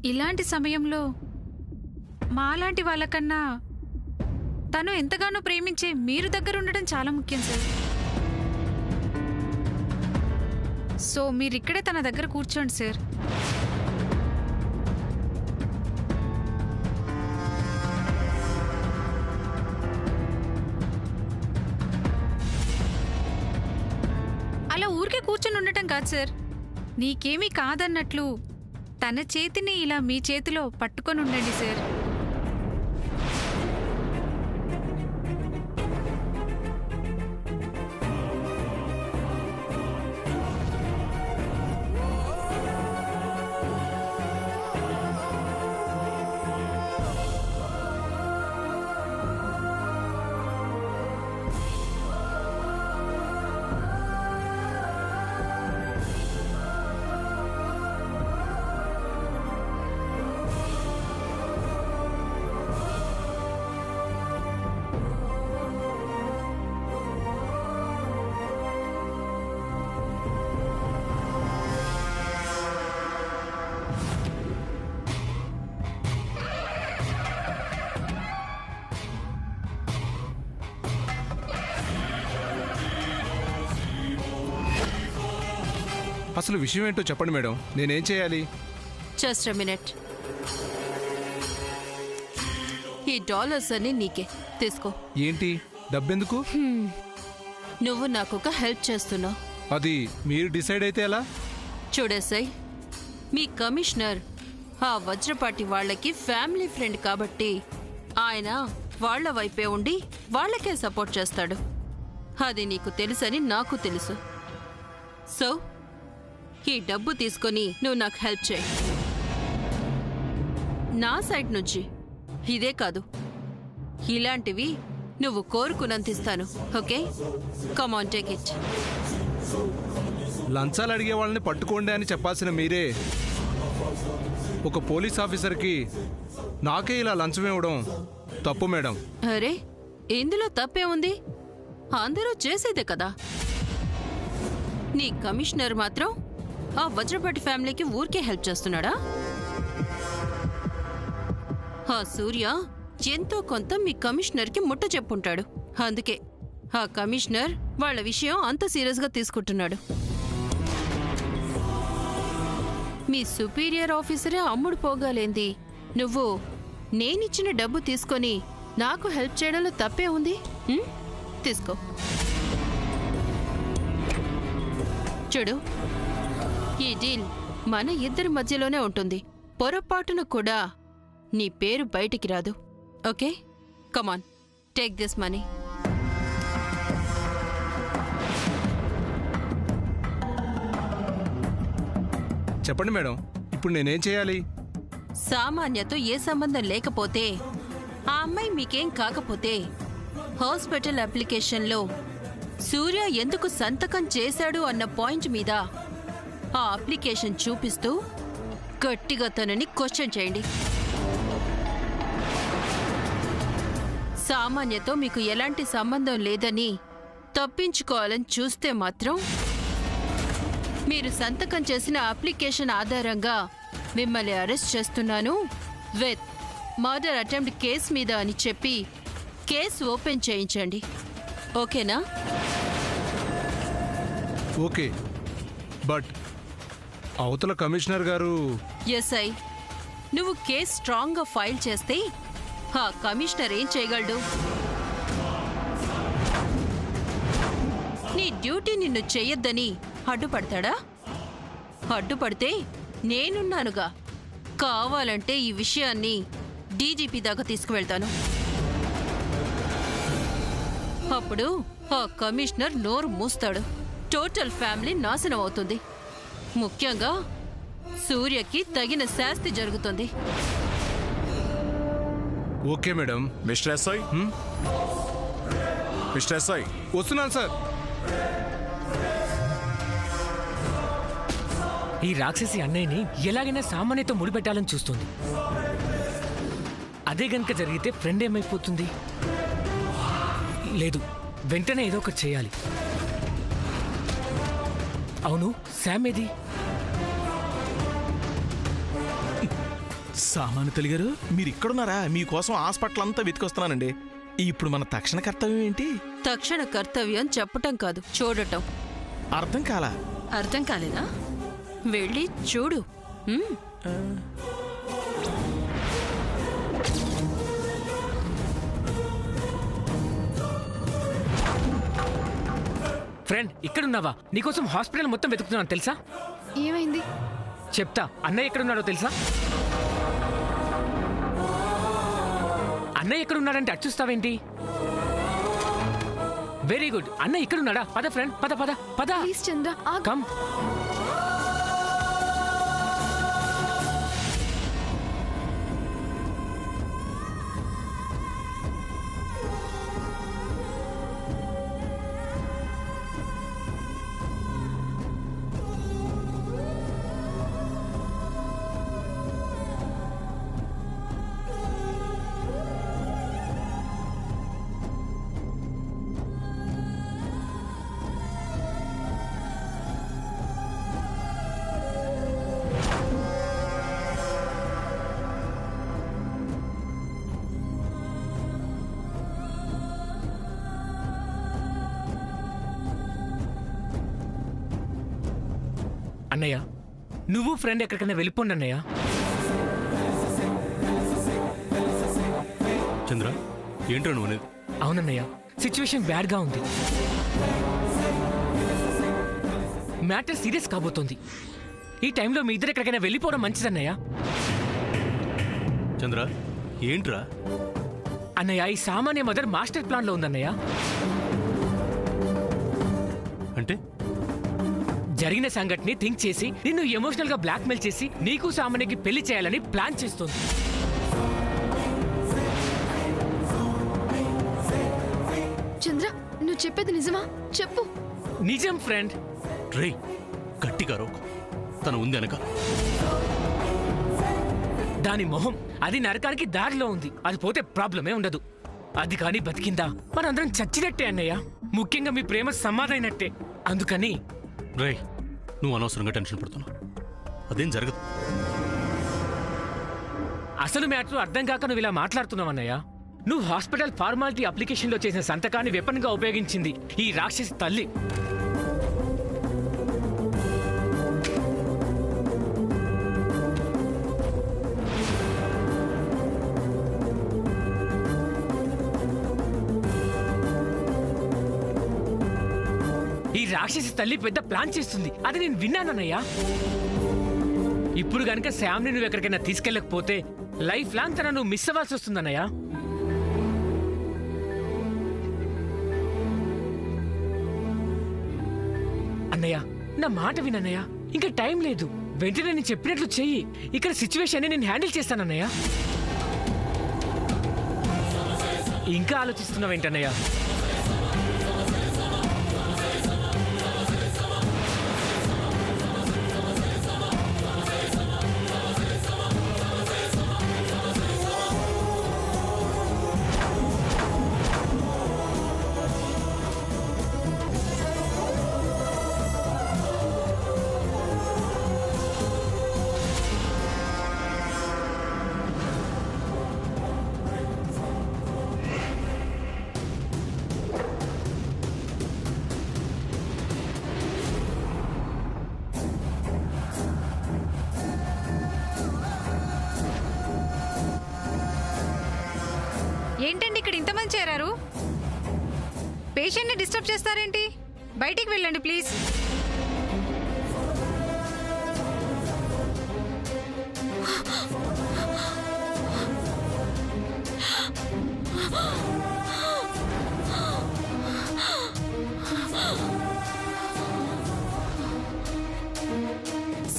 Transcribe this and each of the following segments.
ఇలాంటి సమయంలో మాలాంటి వాళ్ళకన్నా తను ఎంతగానో ప్రేమించే మీరు దగ్గర ఉండడం చాలా ముఖ్యం సార్. సో మీరిక్కడే తన దగ్గర కూర్చోండి సార్. అలా ఊరికే కూర్చొని ఉండటం కాదు సార్, నీకేమీ కాదన్నట్లు తన చేతిని ఇలా మీ చేతిలో పట్టుకొని ఉండండి సార్. అసలు విషయం ఏంటో చెప్పండి మేడం, నేనేం చేయాలి? Just minute. ఈ డాలర్స్ అన్ని నీకే, తీసుకో. ఏంటి డబ్బెందుకు? నువ్వు నాకు ఒక హెల్ప్ చేస్తున్నావు. అది మీరు డిసైడ్ అయితే ఎలా? చూడేసాయి, మీ కమిషనర్ ఆ వజ్రపాటి వాళ్ళకి ఫ్యామిలీ ఫ్రెండ్ కాబట్టి ఆయన వాళ్ల వైపే ఉండి వాళ్ళకే సపోర్ట్ చేస్తాడు. అది నీకు తెలుసని నాకు తెలుసు. సో ఈ డబ్బు తీసుకొని నువ్వు నాకు హెల్ప్ చేయి. నా సైడ్ నుంచి ఇదే కాదు, ఇలాంటివి నువ్వు కోరుకున్నంత ఇస్తాను. Okay, come on, take it. లంచాలు అడిగే వాళ్ళని పట్టుకోండి అని చెప్పాల్సిన మీరే ఒక పోలీస్ ఆఫీసర్కి నాకే ఇలా లంచం ఇవ్వడం తప్పు మేడం. అరే, ఇందులో తప్పే ఉంది? అందరూ చేసేదే కదా. నీ కమిషనర్ మాత్రం ఆ వజ్రపాటి ఫ్యామిలీకి ఊరికే హెల్ప్ చేస్తున్నాడా? ఆ సూర్య ఎంతో కొంత మీ కమిషనర్కి ముట్ట చెప్పుంటాడు. అందుకే ఆ కమిషనర్ వాళ్ళ విషయం అంత సీరియస్గా తీసుకుంటున్నాడు. మీ సుపీరియర్ ఆఫీసరే అమ్ముడు పోగాలేంది నువ్వు నేనిచ్చిన డబ్బు తీసుకొని నాకు హెల్ప్ చేయడంలో తప్పే ఉంది? తీసుకో. చూడు, ఈ డీల్ మన ఇద్దరి మధ్యలోనే ఉంటుంది. పొరపాటును కూడా నీ పేరు బయటికి రాదు. Okay, come on, take this money. చెప్పండి మేడం, ఇప్పుడు నేనేం చేయాలి? సామాన్యతో ఏ సంబంధం లేకపోతే, ఆ అమ్మాయి మీకేం కాకపోతే, హాస్పిటల్ అప్లికేషన్లో సూర్య ఎందుకు సంతకం చేశాడు అన్న పాయింట్ మీద ఆ అప్లికేషన్ చూపిస్తూ గట్టిగా తనని క్వశ్చన్ చేయండి. సామాన్యతో మీకు ఎలాంటి సంబంధం లేదని తప్పించుకోవాలని చూస్తే మాత్రం మీరు సంతకం చేసిన అప్లికేషన్ ఆధారంగా మిమ్మల్ని అరెస్ట్ చేస్తున్నాను విత్ మర్డర్ అటెంప్ట్ కేసు మీద అని చెప్పి కేసు ఓపెన్ చేయించండి. ఓకేనా? ఓకే, బట్ అవతల కమిషనర్ గారు. ఎస్ఐ, నువ్వు కేసు స్ట్రాంగ్గా ఫైల్ చేస్తే ఆ కమిషనర్ ఏం చేయగలడు? నీ డ్యూటీ నిన్ను చెయ్యొద్దని అడ్డుపడతాడా? అడ్డుపడితే నేనున్నానుగా. కావాలంటే ఈ విషయాన్ని డీజీపీ దాకా తీసుకువెళ్తాను. అప్పుడు ఆ కమిషనర్ నోరు మూస్తాడు. టోటల్ ఫ్యామిలీ నాశనం అవుతుంది. ముఖ్యంగా సూర్యకి తగిన శాస్తి జరుగుతుంది. Okay madam. Mister SI, mister SI, వస్తున్నాను సార్. ఈ రాక్షసి అన్నయ్యని ఎలాగైనా సామాన్యతో ముడిపెట్టాలని చూస్తుంది. అదే గనుక జరిగితే ఫ్రెండ్ ఏమైపోతుంది? లేదు, వెంటనే ఏదో ఒకటి చేయాలి. అవును, శామ్ ఏది? సామాన్యుతలు గారు మీరు ఇక్కడున్నారా? మీకోసం హాస్పిటల్ అంతా వెతికొస్తున్నానండి. ఇప్పుడు మన తక్షణ కర్తవ్యం ఏంటి? తక్షణ కర్తవ్యం చెప్పటం కాదు, చూడటం. అర్థం కాలా? అర్థం కాలేదా? వెళ్ళి చూడు. ఫ్రెండ్ ఇక్కడున్నావా? నీకోసం హాస్పిటల్ మొత్తం వెతుకుతున్నాను తెలుసా? ఏమైంది? చెప్తా. అన్నయ్య ఎక్కడున్నాడో తెలుసా? అన్నయ్య ఎక్కడున్నాడంటే అచ్చుస్తావేంటి? Very good. అన్నయ్య ఇక్కడున్నాడా? పద ఫ్రెండ్, పద పద పద. Please Chandra, come. అన్నయ్య నువ్వు ఫ్రెండ్ ఎక్కడికైనా వెళ్ళిపోండి అన్నయ్య. చంద్ర ఏంట్రా నువ్వు అనేది? అవునన్నయ్య, సిచ్యువేషన్ బ్యాడ్ గా ఉంది. మ్యాటర్ సీరియస్ కాబోతోంది. ఈ టైంలో మీ ఇద్దరు ఎక్కడికైనా వెళ్ళిపోవడం మంచిదన్నయ్య. చంద్ర ఏంట్రా? అన్నయ్య ఈ సామాన్య మదర్ మాస్టర్ ప్లాన్ లో ఉందన్నయ్య. అంటే జరిగిన సంఘటనని థింక్ చేసి నిన్ను ఎమోషనల్ గా బ్లాక్మెయిల్ చేసి నీకు సామాన్యకి పెళ్లి చేయాలని ప్లాన్ చేస్తుంది. చంద్ర నువ్వు చెప్పేది నిజమా? చెప్పు. నిజం ఫ్రెండ్. రే గట్టిగా రోకు. తను ఉంది అనక. దాని మొహం అది నరకానికి దారిలో ఉంది. అది పోతే ప్రాబ్లమే ఉండదు. అది కానీ బతికిందా మనందరం చచ్చినట్టే అన్నయ్య. ముఖ్యంగా మీ ప్రేమ సమాధైనట్టే. అందుకని రే నువ్వు అనవసరంగా టెన్షన్ పడుతున్నావు. అదేం జరగదు. అసలు మ్యాటర్ అర్థం కాక నువ్వు ఇలా మాట్లాడుతున్నావు అన్నయ్య. నువ్వు హాస్పిటల్ ఫార్మాలిటీ అప్లికేషన్లో చేసిన సంతకాన్ని వెపన్ గా ఉపయోగించింది ఈ రాక్షసి తల్లి. ఈ రాక్షసి తల్లి పెద్ద ప్లాన్ చేస్తుంది. అది నేను విన్నానన్నయ్యా. ఇప్పుడు గనక శామ్ని నువ్వు ఎక్కడికైనా తీసుకెళ్ళకపోతే లైఫ్ లాంగ్ తన నువ్వు మిస్ అవ్వాల్సి వస్తుందన్నయ్యా. అన్నయ్య నా మాట వినన్నయ్య. ఇంకా టైం లేదు. వెంటనే నేను చెప్పినట్లు చెయ్యి. ఇక్కడ సిచ్యువేషన్ నేను హ్యాండిల్ చేస్తానన్నయ్య. ఇంకా ఆలోచిస్తున్నావేంటన్నయ్య? ఏంటండి ఇక్కడ ఇంతమంది చేరారు? పేషెంట్ని డిస్టర్బ్ చేస్తారేంటి? బయటికి వెళ్ళండి ప్లీజ్.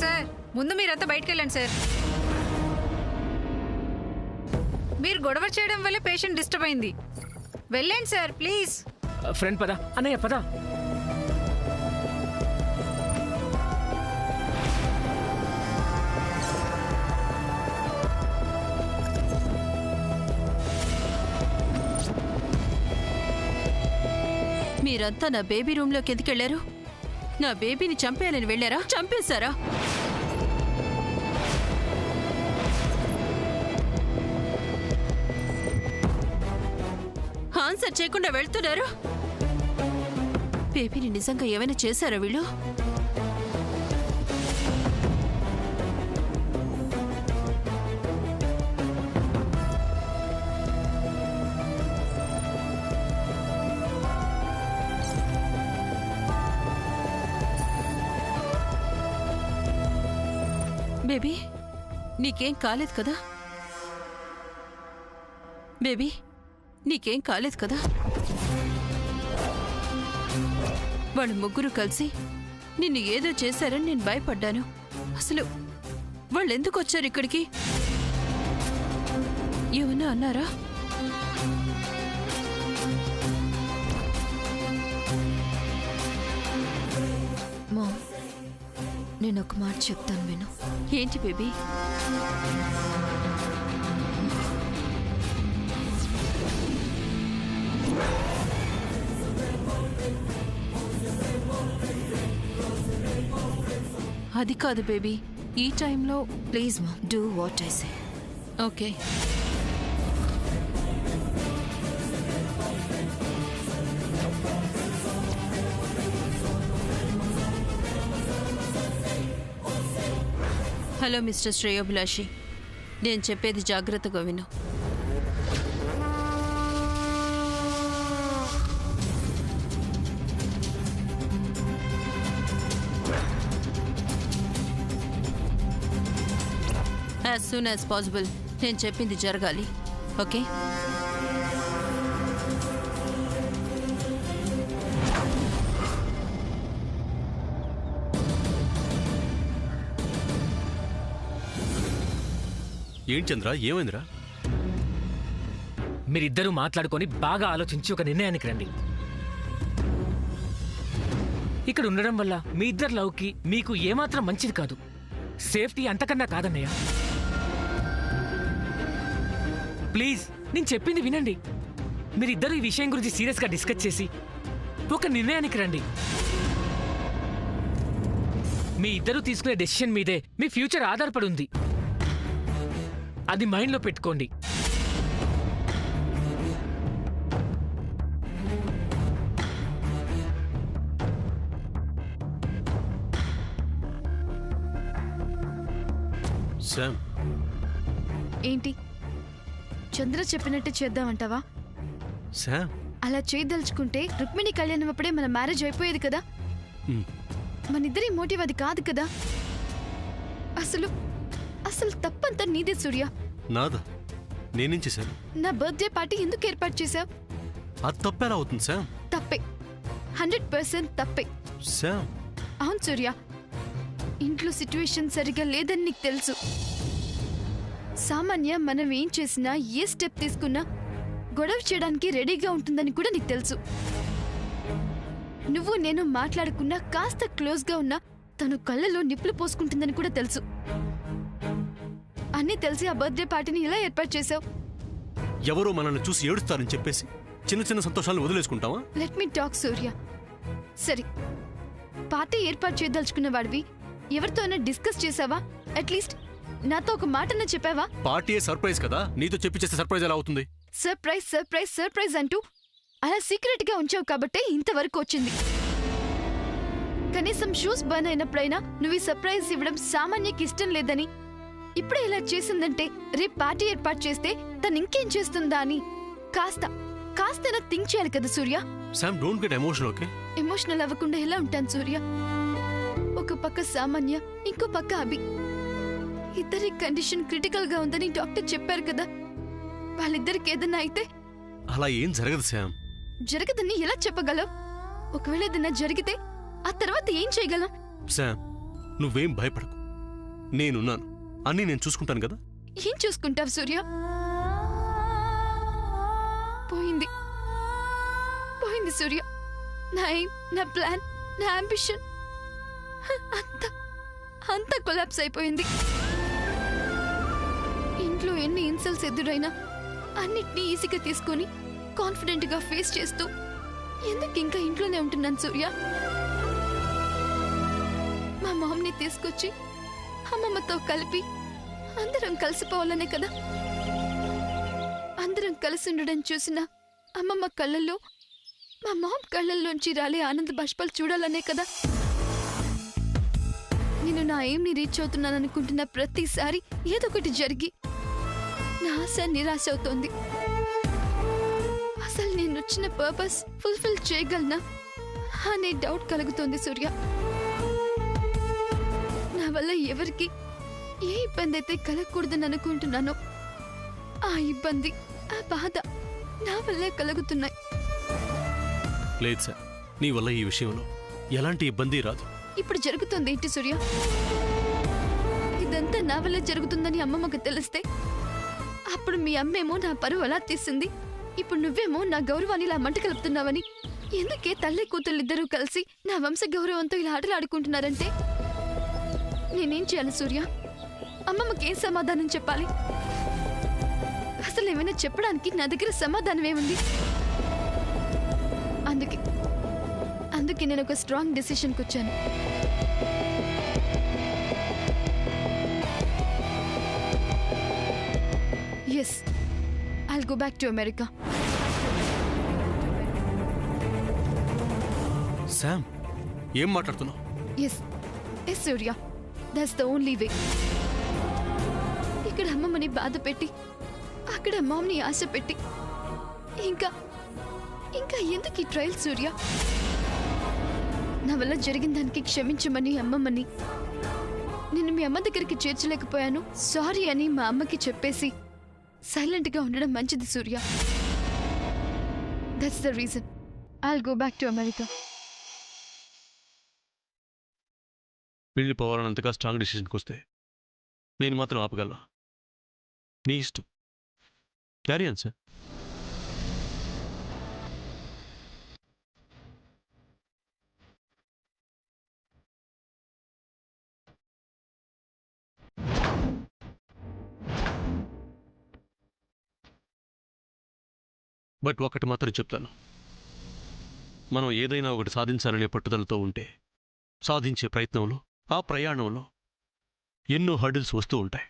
సార్ ముందు మీరంతా బయటికి వెళ్ళండి సార్. మీరు గొడవ చేయడం వల్ల పేషెంట్ డిస్టర్బ్ అయింది. వెళ్ళండి సార్ ప్లీజ్. ఫ్రెండ్ పద. అన్నయ్య పద. మీరంతా నా బేబీ రూమ్లోకి ఎందుకెళ్లారు? నా బేబీని చంపేయాలని వెళ్ళారా? చంపేశారా? ఆన్సర్ చేయకుండా వెళ్తున్నారు? బేబీని నిజంగా ఏమైనా చేశారా వీళ్ళు? బేబీ, నీకేం కాలేదు కదా? బేబీ, నీకేం కాలేదు కదా? వాళ్ళు ముగ్గురు కలిసి నిన్ను ఏదో చేశారని నేను భయపడ్డాను. అసలు వాళ్ళు ఎందుకు వచ్చారు ఇక్కడికి? ఏమన్నా అన్నారా? మామ్, నేను ఒక మాట చెప్తాను విను. ఏంటి బేబీ? అది కాదు బేబీ, ఈ టైంలో. Please mom, do what I say. Okay. Hello mister శ్రేయోభిలాషి, నేను చెప్పేది జాగ్రత్తగా విను. యాజ్ సూన్ యాజ్ పాసిబుల్ నేను చెప్పింది జరగాలి. ఓకే? ఏంటి చంద్ర, ఏమైందిరా? మీరిద్దరూ మాట్లాడుకొని బాగా ఆలోచించి ఒక నిర్ణయానికి రండి. ఇక్కడ ఉండడం వల్ల మీ ఇద్దరు లవ్కి మీకు ఏమాత్రం మంచిది కాదు. సేఫ్టీ అంతకన్నా కాదన్నయ్య. ప్లీజ్, నేను చెప్పింది వినండి. మీరిద్దరూ ఈ విషయం గురించి సీరియస్గా డిస్కస్ చేసి ఒక నిర్ణయానికి రండి. మీ ఇద్దరూ తీసుకునే డెసిషన్ మీదే మీ ఫ్యూచర్ ఆధారపడి ఉంది. అది మైండ్లో పెట్టుకోండి. శామ్, ఏంటి, చంద్ర చెప్పినట్టు చేద్దామంటావా? శామ్, అలా చేయదలుచుకుంటే రుక్మిణి కళ్యాణం అప్పుడే మన మ్యారేజ్ అయిపోయేది కదా. మన ఇద్దరి మోటివ్ అది కాదు కదా. అసలు అసలు తప్పంతా నీదే సూర్య. నాదా? నేనేం చేశాను? నా బర్త్డే పార్టీ ఎందుకు ఏర్పాటు చేశావు? అది తప్పేలా అవుతుంది శామ్? తప్పే, 100% తప్పే. శామ్, అవును సూర్య, ఇంట్లో సిచ్యువేషన్ సరిగా లేదని నీకు తెలుసు. సామాన్య మనం ఏం చేసినా, ఏ స్టెప్ తీసుకున్నా గొడవ చేయడానికి రెడీగా ఉంటుందని కూడా నీకు తెలుసు. నువ్వు నేను మాట్లాడుకున్నా, కాస్త క్లోజ్గా ఉన్నా తను కళ్ళలో నిప్పులు పోసుకుంటుందని కూడా తెలుసు. అన్నీ తెలిసి ఆ బర్త్డే పార్టీని ఇలా ఏర్పాటు చేశావు. ఎవరో మనల్ని చూసి ఏడుస్తారని చెప్పేసి చిన్న చిన్న సంతోషాలను వదిలేసుకుంటావా? లెట్ మీ టాక్ సూర్య. సరే, పార్టీ ఏర్పాటు చేయదలుచుకున్న వాడివి ఎవరితోనైనా డిస్కస్ చేసావా? అట్లీస్ట్ నాతో ఒక మాటన్నా చెప్పావా? పార్టీ సర్ప్రైజ్ కదా, నీతో చెప్పి చేస్తే సర్ప్రైజ్ ఎలా అవుతుంది? సర్ప్రైజ్ సర్ప్రైజ్ సర్ప్రైజ్ అంటూ అలా సీక్రెట్ గా ఉంచావు కాబట్టే ఇంతవరకు వచ్చింది. కనీసం షూస్ బర్న్ అయినప్పుడైనా నువ్వు ఈ సర్ప్రైజ్ ఇవ్వడం సామాన్యకి ఇష్టం లేదని ఇప్పుడే ఇలా చేసిందంటే రేపు పార్టీ ఏర్పాటు చేస్తే తను ఇంకేం చేస్తుందా అని కాస్త థింక్ చేయాలి కదా Surya. Sam, don't get emotional, okay? Emotional అవ్వకుండా ఎలా ఉంటాను సూర్య? ఒక పక్క సామాన్య, ఇంకో పక్క అభి. ఇద్దరి కండిషన్ క్రిటికల్ గా ఉందని డాక్టర్ చెప్పారు కదా. వాళ్ళిద్దరికి ఏదన్నా అయితే అలా ఏం జరగదు శామ్. జరగదని ఎలా చెప్పగలవు? ఒకవేళ ఏదన్నా జరిగితే ఆ తర్వాత ఏం చేయగలం? శామ్, నువ్వేం భయపడకు, నేనున్నాను. అన్నీ నేను చూసుకుంటాను కదా. ఏం చూసుకుంటావు సూర్య? పోయింది పోయింది సూర్య. నా ఎయిమ్, నా ప్లాన్, నా అంబిషన్ అంతా కొలాప్స్ అయిపోయింది. ఇంట్లో ఎన్ని ఇన్సల్ట్స్ ఎదురైనా అన్నిటినీ ఈజీగా తీసుకొని కాన్ఫిడెంట్ గా ఫేస్ చేస్తూ ఎందుకు ఇంకా ఇంట్లోనే ఉంటున్నాను సూర్య? మా మామ్ని తీసుకొచ్చి అమ్మమ్మతో కలిపి అందరం కలిసిపోవాలనే కదా. అందరం కలిసి ఉండడం చూసిన అమ్మమ్మ కళ్ళల్లో మా మామ్ కళ్ళల్లోంచి రాలే ఆనంద బాష్పాలు చూడాలనే కదా. నేను నా ఎయిమ్ని రీచ్ అవుతున్నాను అనుకుంటున్న ప్రతిసారి ఏదో ఒకటి జరిగి నా ఆశ నిరాశ అవుతోంది. అసలు నేను వచ్చిన పర్పస్ ఫుల్ఫిల్ చేయగలనా అనే డౌట్ కలుగుతోంది సూర్య. నా వల్ల ఎవరికి ఏ ఇబ్బంది అయితే కలగకూడదని అనుకుంటున్నానో ఆ ఇబ్బంది, ఆ బాధ నా వల్లే కలుగుతున్నాయి. లేదు సార్, నీ వల్ల ఈ విషయంలో ఎలాంటి ఇబ్బంది రాదు. ఇప్పుడు జరుగుతుంది ఏంటి సూర్య? ఇదంతా నా వల్ల జరుగుతుందని అమ్మమ్మకు తెలిస్తే అప్పుడు మీ అమ్మేమో నా పరువు అలా తీసింది, ఇప్పుడు నువ్వేమో నా గౌరవాన్ని ఇలా మంట కలుపుతున్నావని, ఎందుకే తల్లి కూతుళ్ళిద్దరూ కలిసి నా వంశ గౌరవంతో ఇలా ఆటలాడుకుంటున్నారంటే నేనేం చేయాలి సూర్య? అమ్మమ్మకి ఏం సమాధానం చెప్పాలి? అసలు ఏమైనా చెప్పడానికి నా దగ్గర సమాధానం ఏముంది? అందుకే నేను ఒక స్ట్రాంగ్ డెసిషన్కి వచ్చాను. Yes, I'll go back to America. Sam, ఏం మాట్లాడుతున్నావు? Yes yes Surya, that's the only way. ఇక్కడ అమ్మమ్మని బాధ పెట్టి అక్కడ మామ్ని ఆశ పెట్టి ఇంకా ఎందుకు ఈ ట్రయల్ సూర్య? నా వల్ల జరిగిన దానికి క్షమించమని అమ్మమ్మని, నేను మీ అమ్మ దగ్గరికి చేర్చలేకపోయాను, సారీ అని మా అమ్మకి చెప్పేసి సైలెంట్గా ఉండడం మంచిది Surya. That's the reason I'll go back to America. వెళ్ళిపోవాలన్నంతగా స్ట్రాంగ్ డిసిషన్కి వస్తే నేను మాత్రం ఆపగలను. నీ ఇష్టం, క్యారీ ఆన్ సార్. బట్ ఒకటి మాత్రం చెప్తాను, మనం ఏదైనా ఒకటి సాధించాలనే పట్టుదలతో ఉంటే సాధించే ప్రయత్నంలో, ఆ ప్రయాణంలో ఎన్నో హర్డిల్స్ వస్తూ ఉంటాయి.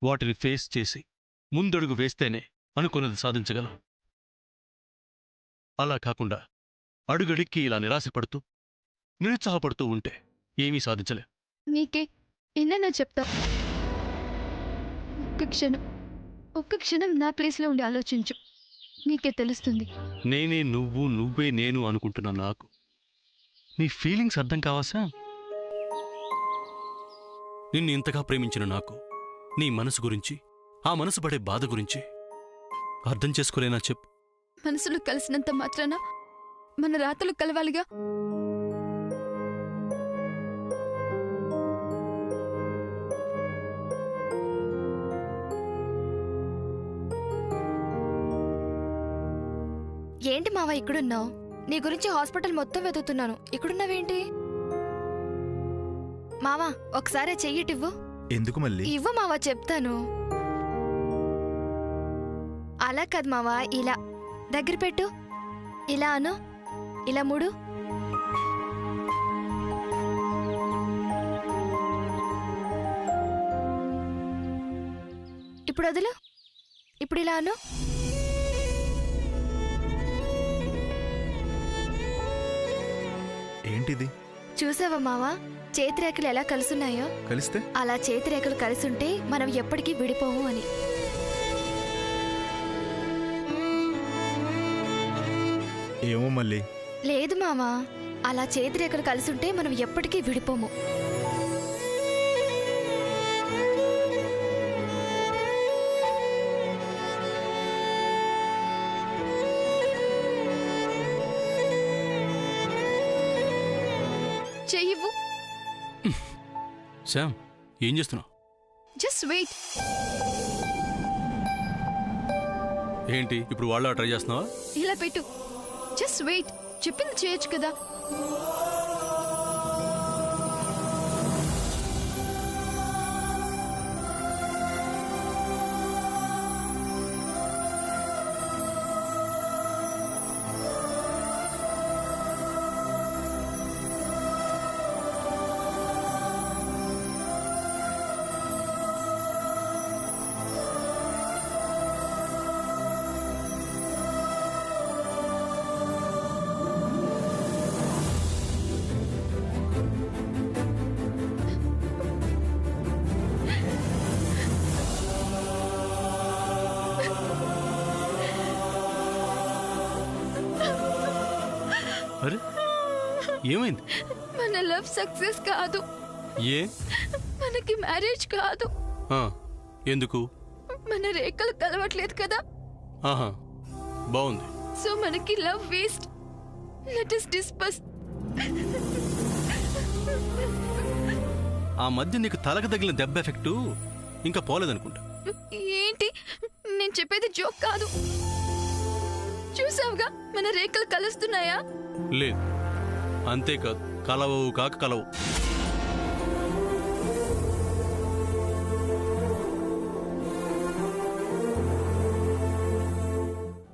వాటిని ఫేస్ చేసి ముందడుగు వేస్తేనే అనుకున్నది సాధించగలం. అలా కాకుండా అడుగడిక్కి ఇలా నిరాశపడుతూ నిరుత్సాహపడుతూ ఉంటే ఏమీ సాధించలే. నీకే ఎన్నైనా చెప్తా. ఒక్క క్షణం నా ప్లేస్లో ఉండి ఆలోచించు, నీకే తెలుస్తుంది. నేనే నువ్వు, నువ్వే నేను అనుకుంటున్నా నాకు నీ ఫీలింగ్స్ అర్థం కావాసా? నిన్ను ఇంతగా ప్రేమించిన నాకు నీ మనసు గురించి, ఆ మనసు పడే బాధ గురించి అర్థం చేసుకోలేనా చెప్పు? మనసులు కలిసినంత మాత్రాన మన రాతలు కలవాలిగా. ఏంటి మావ ఇక్కడున్నావు? నీ గురించి హాస్పిటల్ మొత్తం వెతుకుతున్నాను, ఇక్కడున్నావేంటి? మావా ఒకసారి చెయ్యిటివ్వు. ఎందుకు మళ్ళీ? ఇవ్వు మావా, చెప్తాను. అలా కాదు మావా, ఇలా దగ్గర పెట్టు, ఇలా అను, ఇలా మూడు. ఇప్పుడు వదులు, ఇప్పుడు ఇలా అను. ఏంటిది? చూసావా మావా, చేతిరేఖలు ఎలా కలుసున్నాయో? కలిస్తే? అలా చేతిరేఖలు కలిసుంటే మనం ఎప్పటికీ విడిపోము అని. ఏమో మళ్ళీ. లేదు మావా, అలా చేతిరేఖలు కలిసుంటే మనం ఎప్పటికీ విడిపోము. చెయ్యివ్వు. శామ్, ఏం చేస్తున్నావు? Just wait. ఏంటి ఇప్పుడు వాళ్ళ ట్రై చేస్తున్నావా? ఇలా పెట్టు, జస్ట్ వెయిట్. చెప్పింది చేయొచ్చు కదా. అరే ఏమైంది? మన లవ్ సక్సెస్ కాదు. ఏ? మనకి మ్యారేజ్ కాదు. ఎందుకు? మన రేఖలు కలవట్లేదు కదా. ఆహా, బాగుంది. సో మనకి love waste. Let us discuss. ఆ మధ్య నీకు తలకు తగిలిన దెబ్బ ఎఫెక్టు ఇంకా పోలేదనుకుంటా. ఏంటి? నేను చెప్పేది జోక్ కాదు. చూసావుగా మన రేఖలు కలుస్తున్నాయా? లేదు, అంతేకాదు, కలవవు కాక కలవు.